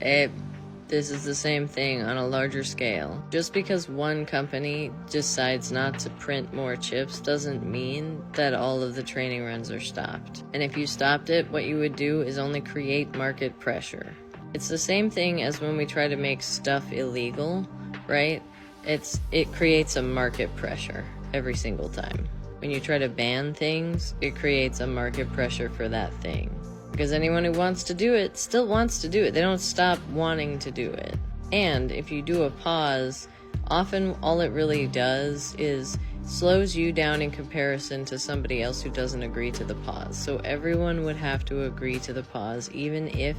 Babe, this is the same thing on a larger scale. Just because one company decides not to print more chips doesn't mean that all of the training runs are stopped. And if you stopped it, what you would do is only create market pressure. It's the same thing as when we try to make stuff illegal, right? It creates a market pressure every single time. When you try to ban things, it creates a market pressure for that thing. Because anyone who wants to do it still wants to do it. They don't stop wanting to do it. And if you do a pause, often all it really does is slows you down in comparison to somebody else who doesn't agree to the pause. So everyone would have to agree to the pause, even if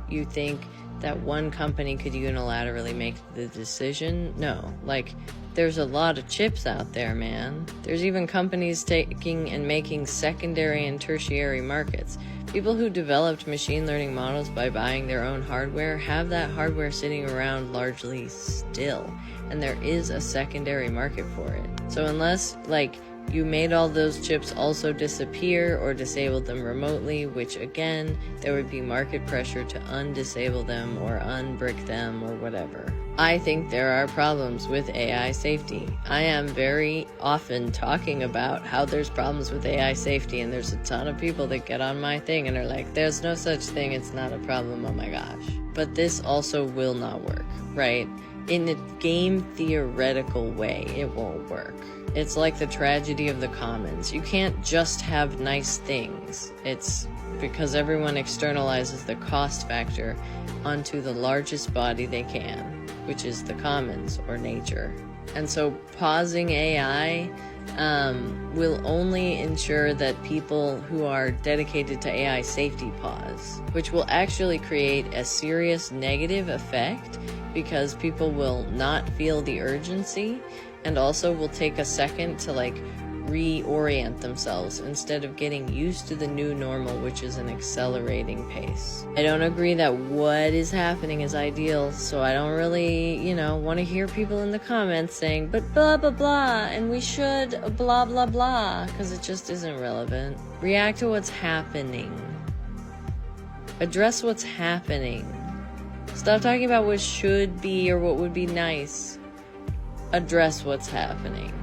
you think that one company could unilaterally make the decision. No, like, there's a lot of chips out there, man. There's even companies taking and making secondary and tertiary markets. People who developed machine learning models by buying their own hardware have that hardware sitting around largely still, and there is a secondary market for it. So unless, like, you made all those chips also disappear or disabled them remotely, which again, there would be market pressure to undisable them or unbrick them or whatever. I think there are problems with AI safety. I am very often talking about how there's problems with AI safety, and there's a ton of people that get on my thing and are like, there's no such thing, it's not a problem, oh my gosh. But this also will not work, right? In a game theoretical way, it won't work. It's like the tragedy of the commons. You can't just have nice things. It's because everyone externalizes the cost factor onto the largest body they can, which is the commons or nature. And so pausing AI will only ensure that people who are dedicated to AI safety pause, which will actually create a serious negative effect because people will not feel the urgency, and also will take a second to like reorient themselves instead of getting used to the new normal, which is an accelerating pace. I don't agree that what is happening is ideal, so I don't really, want to hear people in the comments saying, but blah blah blah, and we should blah blah blah, because it just isn't relevant. React to what's happening. Address what's happening. Stop talking about what should be or what would be nice. Address what's happening.